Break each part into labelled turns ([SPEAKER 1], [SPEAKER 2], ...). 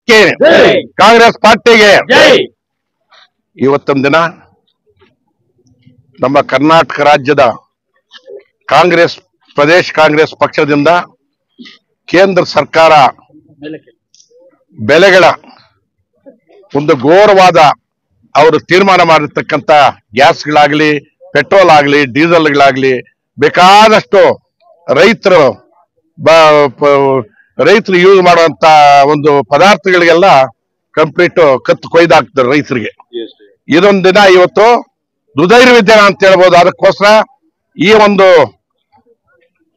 [SPEAKER 1] ಕಾಂಗ್ರೆಸ್ ಪಾರ್ಟಿಗೆ ಇವತ್ತೊಂದು ದಿನ ನಮ್ಮ ಕರ್ನಾಟಕ ರಾಜ್ಯದ ಕಾಂಗ್ರೆಸ್ ಪ್ರದೇಶ ಕಾಂಗ್ರೆಸ್ ಪಕ್ಷದಿಂದ ಕೇಂದ್ರ ಸರ್ಕಾರ ಬೆಲೆಗಳ ಒಂದು ಘೋರವಾದ ಅವರು ತೀರ್ಮಾನ ಮಾಡಿರ್ತಕ್ಕಂಥ ಗ್ಯಾಸ್ಗಳಾಗ್ಲಿ ಪೆಟ್ರೋಲ್ ಆಗ್ಲಿ ಡೀಸೆಲ್ಗಳಾಗ್ಲಿ ಬೇಕಾದಷ್ಟು ರೈತರು ಯೂಸ್ ಮಾಡುವಂತ ಒಂದು ಪದಾರ್ಥಗಳಿಗೆಲ್ಲ ಕಂಪ್ಲೀಟ್ ಕತ್ತು ಕೊಯ್ದಾಕ್ತಾರೆ ರೈತರಿಗೆ. ಇದೊಂದು ದಿನ ಇವತ್ತು ದುಧೈರ್ಯವಿದ್ಯ ಅಂತ ಹೇಳ್ಬೋದು. ಅದಕ್ಕೋಸ್ಕರ ಈ ಒಂದು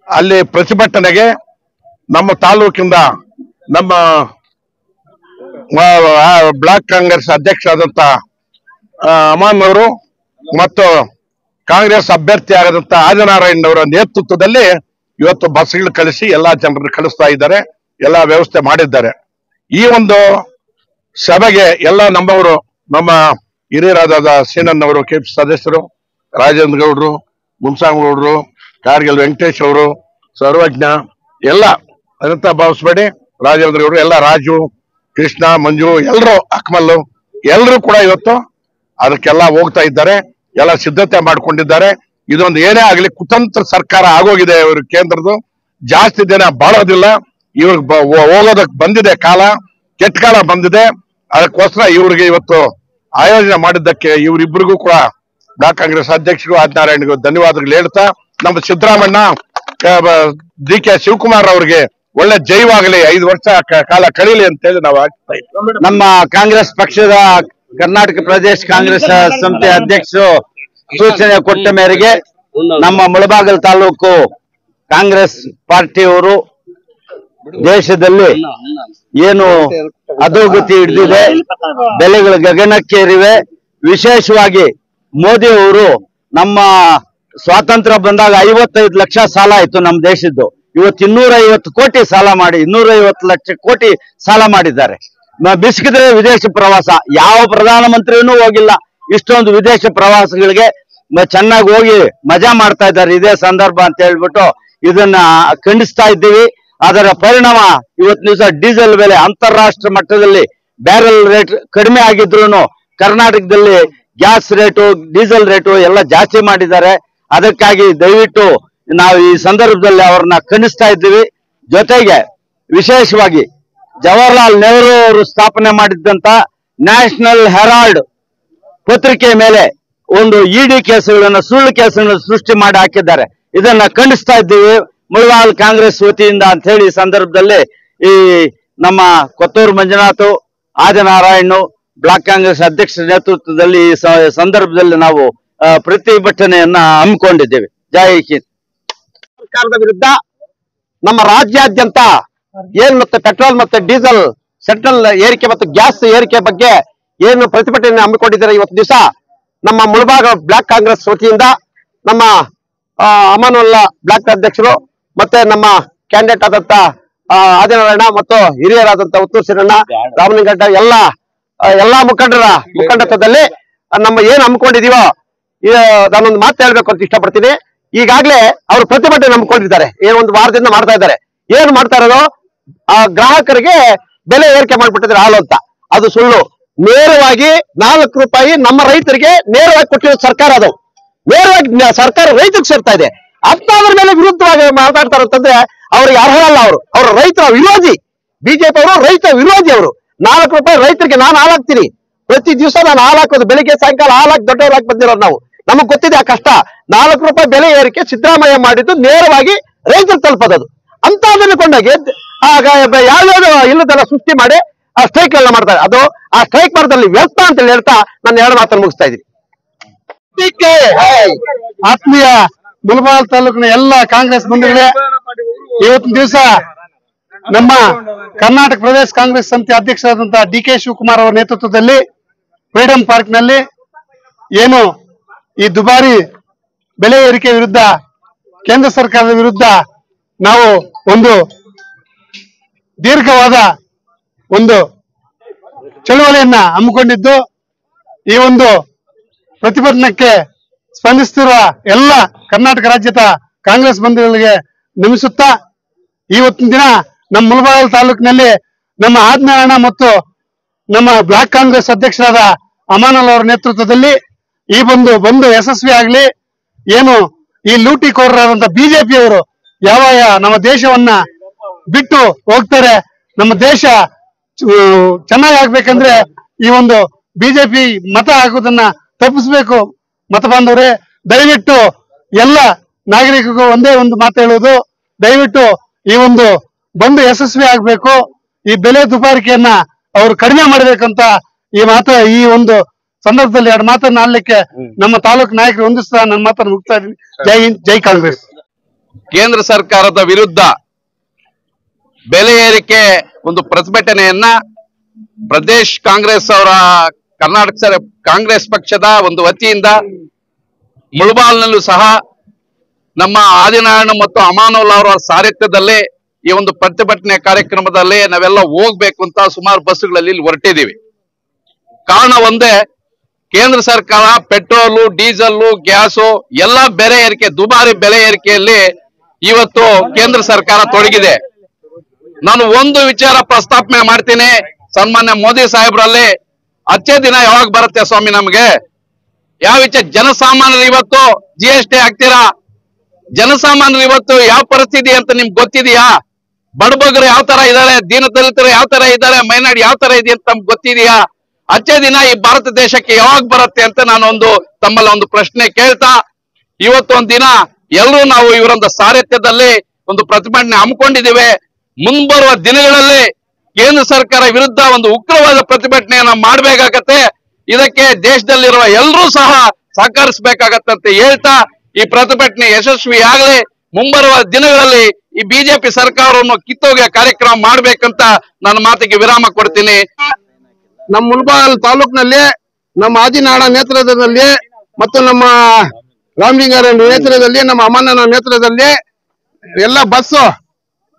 [SPEAKER 1] ಅಲ್ಲಿ ಪ್ರತಿಭಟನೆಗೆ ನಮ್ಮ ತಾಲೂಕಿಂದ ನಮ್ಮ ಬ್ಲಾಕ್ ಕಾಂಗ್ರೆಸ್ ಅಧ್ಯಕ್ಷರಾದಂತ ಅಮಾನ್ ಅವರು ಮತ್ತು ಕಾಂಗ್ರೆಸ್ ಅಭ್ಯರ್ಥಿ ಆಗದಂತ ಆದಿನಾರಾಯಣ್ ಅವರ ನೇತೃತ್ವದಲ್ಲಿ ಇವತ್ತು ಬಸ್ಗಳು ಕಳಿಸಿ ಎಲ್ಲಾ ಜನರನ್ನು ಕಳಿಸ್ತಾ ಇದ್ದಾರೆ, ಎಲ್ಲಾ ವ್ಯವಸ್ಥೆ ಮಾಡಿದ್ದಾರೆ. ಈ ಒಂದು ಸಭೆಗೆ ಎಲ್ಲ ನಮ್ಮವರು, ನಮ್ಮ ಹಿರಿಯರಾದ ಸೀನಣ್ಣವರು, ಕೆಪಿ ಸದಸ್ಯರು, ರಾಜೇಂದ್ರ ಗೌಡ್ರು, ಮುನ್ಸಾಮಗೌಡ್ರು, ಕಾರ್ಗಿಲ್ ವೆಂಕಟೇಶ್ ಅವರು, ಸರ್ವಜ್ಞ ಎಲ್ಲ ಅದಂತ ಭಾವಿಸ್ಬೇಡಿ, ರಾಜೇಂದ್ರ ಗೌಡ್ರು ಎಲ್ಲ, ರಾಜು, ಕೃಷ್ಣ, ಮಂಜು, ಎಲ್ಲರೂ, ಅಕ್ಮಲ್ಲು ಎಲ್ಲರೂ ಕೂಡ ಇವತ್ತು ಅದಕ್ಕೆಲ್ಲ ಹೋಗ್ತಾ ಇದ್ದಾರೆ, ಎಲ್ಲ ಸಿದ್ಧತೆ ಮಾಡ್ಕೊಂಡಿದ್ದಾರೆ. ಇದೊಂದು ಏನೇ ಆಗಲಿ ಕುತಂತ್ರ ಸರ್ಕಾರ ಆಗೋಗಿದೆ ಇವರು ಕೇಂದ್ರದ್ದು. ಜಾಸ್ತಿ ದಿನ ಬಾಳೋದಿಲ್ಲ, ಇವ್ರಿಗೆ ಹೋಗೋದಕ್ಕೆ ಬಂದಿದೆ ಕಾಲ, ಕೆಟ್ಟ ಕಾಲ ಬಂದಿದೆ. ಅದಕ್ಕೋಸ್ಕರ ಇವ್ರಿಗೆ ಇವತ್ತು ಆಯೋಜನೆ ಮಾಡಿದ್ದಕ್ಕೆ ಇವರಿಬ್ಬರಿಗೂ ಕೂಡ ಬ್ಲಾಕ್ ಕಾಂಗ್ರೆಸ್ ಅಧ್ಯಕ್ಷರು ಆದಿನಾರಾಯಣ್ಗೂ ಧನ್ಯವಾದಗಳು ಹೇಳ್ತಾ, ನಮ್ಮ ಸಿದ್ದರಾಮಣ್ಣ, ಡಿ.ಕೆ. ಶಿವಕುಮಾರ್ ಅವರಿಗೆ ಒಳ್ಳೆ ಜೈವಾಗಲಿ, 5 ವರ್ಷ ಕಾಲ ಕಳೀಲಿ ಅಂತೇಳಿ ನಾವು ಆಗ್ತಾ ಇದ್ದೀವಿ.
[SPEAKER 2] ನಮ್ಮ ಕಾಂಗ್ರೆಸ್ ಪಕ್ಷದ ಕರ್ನಾಟಕ ಪ್ರದೇಶ ಕಾಂಗ್ರೆಸ್ ಸಮಿತಿ ಅಧ್ಯಕ್ಷರು ಸೂಚನೆ ಕೊಟ್ಟ ಮೇರೆಗೆ ನಮ್ಮ ಮುಳಬಾಗಿಲು ತಾಲೂಕು ಕಾಂಗ್ರೆಸ್ ಪಾರ್ಟಿಯವರು ದೇಶದಲ್ಲಿ ಏನು ಅಧೋಗತಿ ಹಿಡಿದಿದೆ, ಬೆಲೆಗಳು ಗಗನಕ್ಕೇರಿವೆ. ವಿಶೇಷವಾಗಿ ಮೋದಿ ಅವರು ನಮ್ಮ ಸ್ವಾತಂತ್ರ್ಯ ಬಂದಾಗ 55 ಲಕ್ಷ ಸಾಲ ಆಯ್ತು ನಮ್ಮ ದೇಶದ್ದು. ಇವತ್ತು 250 ಕೋಟಿ ಸಾಲ ಮಾಡಿ 250 ಲಕ್ಷ ಕೋಟಿ ಸಾಲ ಮಾಡಿದ್ದಾರೆ. ಬಿಸ್ಕಿದ್ರೆ ವಿದೇಶ ಪ್ರವಾಸ, ಯಾವ ಪ್ರಧಾನಮಂತ್ರಿನೂ ಹೋಗಿಲ್ಲ. ಇಷ್ಟೊಂದು ವಿದೇಶ ಪ್ರವಾಸಗಳಿಗೆ ಚೆನ್ನಾಗಿ ಹೋಗಿ ಮಜಾ ಮಾಡ್ತಾ ಇದ್ದಾರೆ ಇದೇ ಸಂದರ್ಭ ಅಂತ ಹೇಳ್ಬಿಟ್ಟು ಇದನ್ನ ಖಂಡಿಸ್ತಾ ಇದ್ದೀವಿ. ಅದರ ಪರಿಣಾಮ ಇವತ್ತು ದಿವಸ ಡೀಸೆಲ್ ಬೆಲೆ ಅಂತಾರಾಷ್ಟ್ರೀಯ ಮಟ್ಟದಲ್ಲಿ ಬ್ಯಾರೆಲ್ ರೇಟ್ ಕಡಿಮೆ ಆಗಿದ್ರು ಕರ್ನಾಟಕದಲ್ಲಿ ಗ್ಯಾಸ್ ರೇಟು, ಡೀಸೆಲ್ ರೇಟು ಎಲ್ಲ ಜಾಸ್ತಿ ಮಾಡಿದ್ದಾರೆ. ಅದಕ್ಕಾಗಿ ದಯವಿಟ್ಟು ನಾವು ಈ ಸಂದರ್ಭದಲ್ಲಿ ಅವ್ರನ್ನ ಖಂಡಿಸ್ತಾ ಇದ್ದೀವಿ. ಜೊತೆಗೆ ವಿಶೇಷವಾಗಿ ಜವಾಹರ್ಲಾಲ್ ನೆಹರು ಅವರು ಸ್ಥಾಪನೆ ಮಾಡಿದ್ದಂತ ನ್ಯಾಷನಲ್ ಹೆರಾಲ್ಡ್ ಪತ್ರಿಕೆ ಮೇಲೆ ಒಂದು ಇಡಿ ಕೇಸುಗಳನ್ನ, ಸುಳ್ಳು ಕೇಸುಗಳನ್ನು ಸೃಷ್ಟಿ ಮಾಡಿ ಹಾಕಿದ್ದಾರೆ. ಇದನ್ನ ಖಂಡಿಸ್ತಾ ಇದ್ದೀವಿ ಮುಳಬಾಗಿಲು ಕಾಂಗ್ರೆಸ್ ವತಿಯಿಂದ ಅಂತ ಹೇಳಿ ಈ ಸಂದರ್ಭದಲ್ಲಿ ಈ ನಮ್ಮ ಕೊತ್ತೂರು ಮಂಜುನಾಥ್, ಆದಿನಾರಾಯಣ್ ಬ್ಲಾಕ್ ಕಾಂಗ್ರೆಸ್ ಅಧ್ಯಕ್ಷರ ನೇತೃತ್ವದಲ್ಲಿ ಈ ಸಂದರ್ಭದಲ್ಲಿ ನಾವು ಪ್ರತಿಭಟನೆಯನ್ನ ಹಮ್ಮಿಕೊಂಡಿದ್ದೇವೆ. ಜೈ ಹಿಂದ್.
[SPEAKER 3] ಸರ್ಕಾರದ ವಿರುದ್ಧ ನಮ್ಮ ರಾಜ್ಯಾದ್ಯಂತ ಏನ್ ಮತ್ತೆ ಪೆಟ್ರೋಲ್ ಮತ್ತೆ ಡೀಸೆಲ್ ಸೆಂಟ್ರಲ್ ಏರಿಕೆ ಮತ್ತು ಗ್ಯಾಸ್ ಏರಿಕೆ ಬಗ್ಗೆ ಏನು ಪ್ರತಿಭಟನೆ ಹಮ್ಮಿಕೊಂಡಿದ್ದಾರೆ ಇವತ್ತು ದಿವಸ ನಮ್ಮ ಮುಳಬಾಗ ಬ್ಲಾಕ್ ಕಾಂಗ್ರೆಸ್ ವತಿಯಿಂದ ನಮ್ಮ ಅಮಾನುಲ್ಲಾ ಬ್ಲಾಕ್ ಅಧ್ಯಕ್ಷರು ಮತ್ತೆ ನಮ್ಮ ಕ್ಯಾಂಡಿಡೇಟ್ ಆದಂತ ಆದಿನಾರಾಯಣ ಮತ್ತು ಹಿರಿಯರಾದಂತ ಉತ್ತೂರು ಸಿರಣ್ಣ, ರಾಮಲಿಂಗಡ್ಡ ಎಲ್ಲಾ ಮುಖಂಡತ್ವದಲ್ಲಿ ನಮ್ಮ ಏನ್ ಹಮ್ಮಿಕೊಂಡಿದೀವೋ ನಾನೊಂದು ಮಾತು ಹೇಳ್ಬೇಕು ಅಂತ ಇಷ್ಟಪಡ್ತೀನಿ. ಈಗಾಗಲೇ ಅವರು ಪ್ರತಿಭಟನೆ ಹಮ್ಮಿಕೊಂಡಿದ್ದಾರೆ, ಒಂದು ವಾರದಿಂದ ಮಾಡ್ತಾ ಇದ್ದಾರೆ. ಏನ್ ಮಾಡ್ತಾ ಇರೋದು, ಗ್ರಾಹಕರಿಗೆ ಬೆಲೆ ಏರಿಕೆ ಮಾಡ್ಬಿಟ್ಟಿದ್ರೆ ಹಾಲು ಅಂತ. ಅದು ಸುಳ್ಳು. ನೇರವಾಗಿ 4 ರೂಪಾಯಿ ನಮ್ಮ ರೈತರಿಗೆ ನೇರವಾಗಿ ಕೊಟ್ಟಿರೋ ಸರ್ಕಾರ, ಅದು ನೇರವಾಗಿ ಸರ್ಕಾರ ರೈತರಿಗೆ ಸೇರ್ತಾ ಇದೆ. ಅಂತದ್ರ ಮೇಲೆ ವಿರುದ್ಧವಾಗಿ ಮಾತಾಡ್ತಾರೆ ಅಂತಂದ್ರೆ ಅವ್ರಿಗೆ ಅರ್ಹರಲ್ಲ. ಅವರು ರೈತರ ವಿರೋಧಿ. ಬಿಜೆಪಿ ಅವರು ರೈತ ವಿರೋಧಿ. ಅವರು 4 ರೂಪಾಯಿ ರೈತರಿಗೆ ನಾನು ಹಾಲಾಕ್ತೀನಿ, ಪ್ರತಿ ದಿವಸ ನಾನು ಹಾಲಾಕೋದು, ಬೆಳಿಗ್ಗೆ ಸಾಯಂಕಾಲ ಹಾಲಾಕಿ ದೊಡ್ಡವರಾಗಿ ಬಂದಿರೋದು ನಾವು. ನಮಗ್ ಗೊತ್ತಿದೆ ಆ ಕಷ್ಟ. 4 ರೂಪಾಯಿ ಬೆಲೆ ಏರಿಕೆ ಸಿದ್ದರಾಮಯ್ಯ ಮಾಡಿದ್ದು ನೇರವಾಗಿ ರೈತರು ತಲುಪೋದು. ಅಂತ ಕೊಂಡಾಗಿ ಯಾವ್ಯಾವ್ದು ಇಲ್ಲದೆಲ್ಲ ಸೃಷ್ಟಿ ಮಾಡಿ ಆ ಸ್ಟ್ರೈಕ್ ಎಲ್ಲ ಮಾಡ್ತಾರೆ. ಅದು ಆ ಸ್ಟ್ರೈಕ್ ಮಾಡೋದ್ರಲ್ಲಿ ವ್ಯರ್ಥ ಅಂತ ಹೇಳ್ತಾ ನಾನು 2 ಮಾತನ್ನು ಮುಗಿಸ್ತಾ ಇದ್ದೀನಿ.
[SPEAKER 4] ಆತ್ಮೀಯ ಮುಳಬಾಗಿಲು ತಾಲೂಕಿನ ಎಲ್ಲ ಕಾಂಗ್ರೆಸ್ ಬಂಧುಗಳೇ, ಇವತ್ತಿನ ದಿವಸ ನಮ್ಮ ಕರ್ನಾಟಕ ಪ್ರದೇಶ ಕಾಂಗ್ರೆಸ್ ಸಮಿತಿ ಅಧ್ಯಕ್ಷರಾದಂತಹ ಡಿ.ಕೆ. ಶಿವಕುಮಾರ್ ಅವರ ನೇತೃತ್ವದಲ್ಲಿ ಫ್ರೀಡಂ ಪಾರ್ಕ್ ನಲ್ಲಿ ಏನು ಈ ದುಬಾರಿ ಬೆಲೆ ಏರಿಕೆ ವಿರುದ್ಧ, ಕೇಂದ್ರ ಸರ್ಕಾರದ ವಿರುದ್ಧ ನಾವು ಒಂದು ದೀರ್ಘವಾದ ಒಂದು ಚಳುವಳಿಯನ್ನ ಹಮ್ಮಿಕೊಂಡಿದ್ದು, ಈ ಒಂದು ಪ್ರತಿಭಟನೆಗೆ ಸ್ಪಂದಿಸುತ್ತಿರುವ ಎಲ್ಲ ಕರ್ನಾಟಕ ರಾಜ್ಯದ ಕಾಂಗ್ರೆಸ್ ಬಂಧುಗಳಿಗೆ ನಮಿಸುತ್ತಾ, ಇವತ್ತಿನ ದಿನ ನಮ್ಮ ಮುಳಬಾಗಿಲು ತಾಲೂಕಿನಲ್ಲಿ ನಮ್ಮ ಆಜ್ಞಾನ ಮತ್ತು ನಮ್ಮ ಬ್ಲಾಕ್ ಕಾಂಗ್ರೆಸ್ ಅಧ್ಯಕ್ಷರಾದ ಅಮಾನಲ್ ಅವರ ನೇತೃತ್ವದಲ್ಲಿ ಈ ಬಂದು ಯಶಸ್ವಿ ಆಗ್ಲಿ. ಏನು ಈ ಲೂಟಿಕೋರರಾದಂತ ಬಿಜೆಪಿಯವರು ಯಾವಾಗ ನಮ್ಮ ದೇಶವನ್ನ ಬಿಟ್ಟು ಹೋಗ್ತಾರೆ, ನಮ್ಮ ದೇಶ ಚೆನ್ನಾಗಿ ಆಗ್ಬೇಕಂದ್ರೆ ಈ ಒಂದು ಬಿಜೆಪಿ ಮತ ಹಾಕೋದನ್ನ ತಪ್ಪಿಸ್ಬೇಕು. ಮತ ಬಾಂಧವರೇ, ದಯವಿಟ್ಟು ಎಲ್ಲ ನಾಗರಿಕರಿಗೂ ಒಂದೇ ಒಂದು ಮಾತು ಹೇಳುವುದು, ದಯವಿಟ್ಟು ಈ ಬಂದು ಯಶಸ್ವಿ ಆಗ್ಬೇಕು. ಈ ಬೆಲೆ ದುಬಾರಿಕೆಯನ್ನ ಅವರು ಕಡಿಮೆ ಮಾಡ್ಬೇಕಂತ ಈ ಒಂದು ಸಂದರ್ಭದಲ್ಲಿ ಎರಡು ಮಾತನ್ನ ಆಡ್ಲಿಕ್ಕೆ ನಮ್ಮ ತಾಲೂಕು ನಾಯಕರು ಹೊಂದಿಸ್ತಾ ನನ್ನ ಮಾತನ್ನು ಮುಗ್ತಾ ಇದ್ದೀನಿ. ಜೈ ಹಿಂದ್, ಜೈ ಕಾಂಗ್ರೆಸ್.
[SPEAKER 5] ಕೇಂದ್ರ ಸರ್ಕಾರದ ವಿರುದ್ಧ ಬೆಲೆ ಏರಿಕೆ ಒಂದು ಪ್ರತಿಭಟನೆಯನ್ನ ಪ್ರದೇಶ್ ಕಾಂಗ್ರೆಸ್ ಅವರ ಕರ್ನಾಟಕ ಕಾಂಗ್ರೆಸ್ ಪಕ್ಷದ ಒಂದು ವತಿಯಿಂದ ಮುಳಬಾಲ್ನಲ್ಲೂ ಸಹ ನಮ್ಮ ಆದಿನಾರಾಯಣ ಮತ್ತು ಅಮಾನುಲ್ ಅವರ ಸಾರಥ್ಯದಲ್ಲಿ ಈ ಒಂದು ಪ್ರತಿಭಟನೆ ಕಾರ್ಯಕ್ರಮದಲ್ಲಿ ನಾವೆಲ್ಲ ಹೋಗ್ಬೇಕು ಅಂತ ಸುಮಾರು ಬಸ್ಸುಗಳಲ್ಲಿ ಇಲ್ಲಿ ಹೊರಟಿದ್ದೀವಿ. ಕಾರಣ ಒಂದೇ, ಕೇಂದ್ರ ಸರ್ಕಾರ ಪೆಟ್ರೋಲು, ಡೀಸೆಲ್, ಗ್ಯಾಸು ಎಲ್ಲ ಬೆಲೆ ಏರಿಕೆ, ದುಬಾರಿ ಬೆಲೆ ಏರಿಕೆಯಲ್ಲಿ ಇವತ್ತು ಕೇಂದ್ರ ಸರ್ಕಾರ ತೊಡಗಿದೆ. ನಾನು ಒಂದು ವಿಚಾರ ಪ್ರಸ್ತಾಪನೆ ಮಾಡ್ತೀನಿ. ಸನ್ಮಾನ್ಯ ಮೋದಿ ಸಾಹೇಬ್ರಲ್ಲಿ ಅಚ್ಚೇ ದಿನ ಯಾವಾಗ ಬರುತ್ತೆ ಸ್ವಾಮಿ ನಮ್ಗೆ? ಯಾವ ವಿಚಾರ? ಜನಸಾಮಾನ್ಯರು ಇವತ್ತು GST ಹಾಕ್ತೀರಾ? ಜನಸಾಮಾನ್ಯರು ಇವತ್ತು ಯಾವ ಪರಿಸ್ಥಿತಿ ಅಂತ ನಿಮ್ಗೆ ಗೊತ್ತಿದೆಯಾ? ಬಡಬಗರು ಯಾವ ತರ ಇದ್ದಾರೆ, ದೀನದಲಿತರು ಯಾವ ತರ ಇದ್ದಾರೆ, ಮೈನಾಡಿ ಯಾವ ತರ ಇದೆ ಅಂತ ನಮ್ಗೆ ಗೊತ್ತಿದೆಯಾ? ಅಚ್ಚೇ ದಿನ ಈ ಭಾರತ ದೇಶಕ್ಕೆ ಯಾವಾಗ ಬರುತ್ತೆ ಅಂತ ನಾನೊಂದು ತಮ್ಮಲ್ಲಿ ಒಂದು ಪ್ರಶ್ನೆ ಕೇಳ್ತಾ, ಇವತ್ತೊಂದು ದಿನ ಎಲ್ಲರೂ ನಾವು ಇವರೊಂದು ಸಾರಥ್ಯದಲ್ಲಿ ಒಂದು ಪ್ರತಿಭಟನೆ ಹಮ್ಮಿಕೊಂಡಿದ್ದೇವೆ. ಮುಂಬರುವ ದಿನಗಳಲ್ಲಿ ಕೇಂದ್ರ ಸರ್ಕಾರ ವಿರುದ್ಧ ಒಂದು ಉಗ್ರವಾದ ಪ್ರತಿಭಟನೆಯನ್ನ ಮಾಡಬೇಕಾಗತ್ತೆ. ಇದಕ್ಕೆ ದೇಶದಲ್ಲಿರುವ ಎಲ್ಲರೂ ಸಹ ಸಹಕರಿಸಬೇಕಾಗತ್ತೆ ಅಂತ ಹೇಳ್ತಾ, ಈ ಪ್ರತಿಭಟನೆ ಯಶಸ್ವಿ ಆಗಲಿ. ಮುಂಬರುವ ದಿನಗಳಲ್ಲಿ ಈ ಬಿಜೆಪಿ ಸರ್ಕಾರವನ್ನು ಕಿತ್ತೋಗೆ ಕಾರ್ಯಕ್ರಮ ಮಾಡ್ಬೇಕಂತ ನನ್ನ ಮಾತಿಗೆ ವಿರಾಮ ಕೊಡ್ತೀನಿ.
[SPEAKER 3] ನಮ್ಮ ಮುಳಬಾಲ್ ತಾಲೂಕಿನಲ್ಲಿ ನಮ್ಮ ಆದಿನಾಡ ನೇತೃತ್ವದಲ್ಲಿ ಮತ್ತು ನಮ್ಮ ರಾಮಲಿಂಗಾರ ನೇತೃತ್ವದಲ್ಲಿ, ನಮ್ಮ ಅಮ್ಮನ ನೇತೃತ್ವದಲ್ಲಿ ಎಲ್ಲ ಬಸ್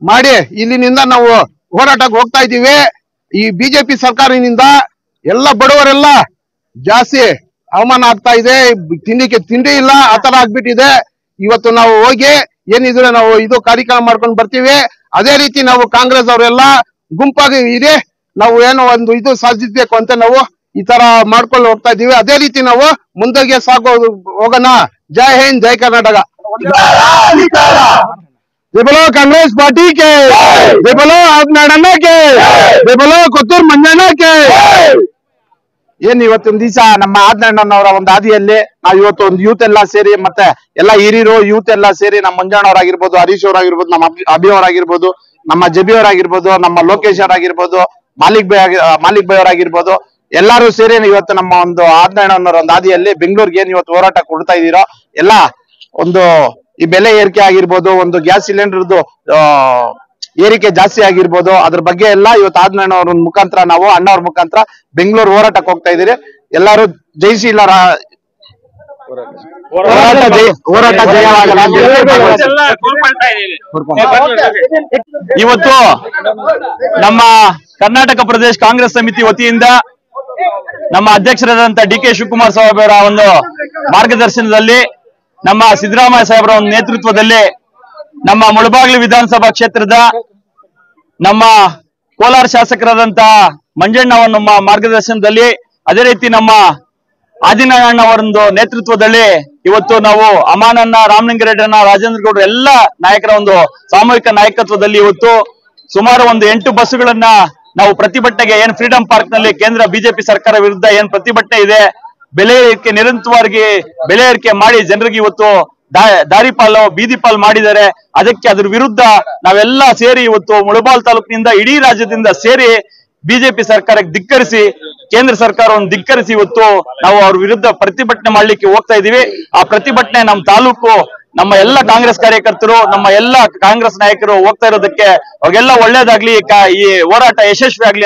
[SPEAKER 3] ಮಾಡಿ ಇಲ್ಲಿನಿಂದ ನಾವು ಹೋರಾಟಕ್ಕೆ ಹೋಗ್ತಾ ಇದ್ದೀವಿ. ಈ ಬಿಜೆಪಿ ಸರ್ಕಾರದಿಂದ ಎಲ್ಲ ಬಡವರೆಲ್ಲ ಜಾಸ್ತಿ ಅವಮಾನ ಆಗ್ತಾ ಇದೆ. ತಿಂಡಿ ಇಲ್ಲ, ಆತರ ಆಗ್ಬಿಟ್ಟಿದೆ. ಇವತ್ತು ನಾವು ಹೋಗಿ ಏನಿದ್ರೆ ನಾವು ಇದು ಕಾರ್ಯಕ್ರಮ ಮಾಡ್ಕೊಂಡು ಬರ್ತೀವಿ. ಅದೇ ರೀತಿ ನಾವು ಕಾಂಗ್ರೆಸ್ ಅವರೆಲ್ಲ ಗುಂಪಾಗಿ ಇದೆ, ನಾವು ಏನೋ ಒಂದು ಇದು ಸಾಧಿಸಬೇಕು ಅಂತ ನಾವು ಈ ತರ ಮಾಡ್ಕೊಂಡು ಹೋಗ್ತಾ ಇದೀವಿ. ಅದೇ ರೀತಿ ನಾವು ಮುಂದಕ್ಕೆ ಹೋಗೋಣ. ಜೈ ಹಿಂದ್, ಜೈ ಕರ್ನಾಟಕ. जय बोलो कांग्रेस पार्टी के, जय बोलो आदिनारायण के, जय बोलो ಕೊತ್ತೂರು ಮಂಜಣ್ಣ के. ಏನ್ ಇವತ್ತೊಂದು ದಿವಸ ನಮ್ಮ ಆದಿನಾರಾಯಣನವರ ಒಂದು ಹಾದಿಯಲ್ಲಿ ನಾವು ಇವತ್ತು ಒಂದು ಯೂತ್ ಎಲ್ಲಾ ಸೇರಿ, ಮತ್ತೆ ಎಲ್ಲ ಹಿರಿಯರು ಯೂತ್ ಎಲ್ಲಾ ಸೇರಿ, ನಮ್ಮ ಮಂಜಣ್ಣವರಾಗಿರ್ಬೋದು, ಹರೀಶ್ ಅವರಾಗಿರ್ಬೋದು, ನಮ್ಮ ಅಭಿ ಅವರಾಗಿರ್ಬೋದು, ನಮ್ಮ ಜಬಿ ಅವರಾಗಿರ್ಬೋದು, ನಮ್ಮ ಲೋಕೇಶ್ ಅವರಾಗಿರ್ಬೋದು, ಮಾಲಿಕ್ ಬೈ ಅವರಾಗಿರ್ಬೋದು, ಎಲ್ಲಾರು ಸೇರಿ ಇವತ್ತು ನಮ್ಮ ಒಂದು ಆದಿನಾರಾಯಣನವರ ಒಂದು ಹಾದಿಯಲ್ಲಿ ಬೆಂಗಳೂರಿಗೆ ಏನ್ ಇವತ್ತು ಹೋರಾಟ ಕೊಡ್ತಾ ಇದೀರೋ, ಎಲ್ಲ ಒಂದು ಈ ಬೆಲೆ ಏರಿಕೆ ಆಗಿರ್ಬೋದು, ಒಂದು ಗ್ಯಾಸ್ ಸಿಲಿಂಡರ್ದು ಏರಿಕೆ ಜಾಸ್ತಿ ಆಗಿರ್ಬೋದು, ಅದ್ರ ಬಗ್ಗೆ ಎಲ್ಲ ಇವತ್ತು ಆದಿನಾರಾಯಣವ್ರ ಮುಖಾಂತರ ನಾವು ಅಣ್ಣವ್ರ ಮುಖಾಂತರ ಬೆಂಗಳೂರು ಹೋರಾಟಕ್ಕೆ ಹೋಗ್ತಾ ಇದೀರಿ. ಎಲ್ಲಾರು ಜಯಿಸಿಲ್ಲ ಹೋರಾಟ ಜಯವಾಗಲ್ಲ.
[SPEAKER 2] ಇವತ್ತು ನಮ್ಮ ಕರ್ನಾಟಕ ಪ್ರದೇಶ ಕಾಂಗ್ರೆಸ್ ಸಮಿತಿ ವತಿಯಿಂದ ನಮ್ಮ ಅಧ್ಯಕ್ಷರಾದಂತ DK ಶಿವಕುಮಾರ್ ಸಾಹೇಬ್ ಅವರ ಒಂದು ಮಾರ್ಗದರ್ಶನದಲ್ಲಿ, ನಮ್ಮ ಸಿದ್ದರಾಮಯ್ಯ ಸಾಹೇಬರ ಒಂದು ನೇತೃತ್ವದಲ್ಲಿ, ನಮ್ಮ ಮುಳಬಾಗಿಲು ವಿಧಾನಸಭಾ ಕ್ಷೇತ್ರದ ನಮ್ಮ ಕೋಲಾರ ಶಾಸಕರಾದಂತ ಮಂಜಣ್ಣ ಅವರ ನಮ್ಮ ಮಾರ್ಗದರ್ಶನದಲ್ಲಿ, ಅದೇ ರೀತಿ ನಮ್ಮ ಆದಿನಾರಾಯಣ ಅವರೊಂದು ನೇತೃತ್ವದಲ್ಲಿ ಇವತ್ತು ನಾವು ಅಮಾನನ್ನ, ರಾಮಲಿಂಗಾರೆಡ್ಡನ್ನ, ರಾಜೇಂದ್ರ ಗೌಡ್ರು ಎಲ್ಲ ನಾಯಕರ ಒಂದು ಸಾಮೂಹಿಕ ನಾಯಕತ್ವದಲ್ಲಿ ಇವತ್ತು ಸುಮಾರು ಒಂದು 8 ಬಸ್ಸುಗಳನ್ನ ನಾವು ಪ್ರತಿಭಟನೆಗೆ, ಏನ್ ಫ್ರೀಡಂ ಪಾರ್ಕ್ ನಲ್ಲಿ ಕೇಂದ್ರ ಬಿಜೆಪಿ ಸರ್ಕಾರ ವಿರುದ್ಧ ಏನ್ ಪ್ರತಿಭಟನೆ ಇದೆ, ಬೆಲೆ ಏರಿಕೆ ನಿರಂತರವಾಗಿ ಬೆಲೆ ಏರಿಕೆ ಮಾಡಿ ಜನರಿಗೆ ಇವತ್ತು ದಾರಿ ಪಾಲು, ಬೀದಿ ಪಾಲು ಮಾಡಿದ್ದಾರೆ. ಅದಕ್ಕೆ ಅದ್ರ ವಿರುದ್ಧ ನಾವೆಲ್ಲ ಸೇರಿ ಇವತ್ತು ಮುಳಬಾಲ್ ತಾಲೂಕಿನಿಂದ ಇಡೀ ರಾಜ್ಯದಿಂದ ಸೇರಿ ಬಿಜೆಪಿ ಸರ್ಕಾರಕ್ಕೆ ಧಿಕ್ಕರಿಸಿ, ಕೇಂದ್ರ ಸರ್ಕಾರವನ್ನು ಧಿಕ್ಕರಿಸಿ ಇವತ್ತು ನಾವು ಅವ್ರ ವಿರುದ್ಧ ಪ್ರತಿಭಟನೆ ಮಾಡ್ಲಿಕ್ಕೆ ಹೋಗ್ತಾ ಇದೀವಿ. ಆ ಪ್ರತಿಭಟನೆ ನಮ್ಮ ತಾಲೂಕು, ನಮ್ಮ ಎಲ್ಲ ಕಾಂಗ್ರೆಸ್ ಕಾರ್ಯಕರ್ತರು, ನಮ್ಮ ಎಲ್ಲ ಕಾಂಗ್ರೆಸ್ ನಾಯಕರು ಹೋಗ್ತಾ ಇರೋದಕ್ಕೆ ಅವ್ರಿಗೆಲ್ಲ ಒಳ್ಳೇದಾಗ್ಲಿ, ಈ ಹೋರಾಟ ಯಶಸ್ವಿ ಆಗ್ಲಿ ಅಂತ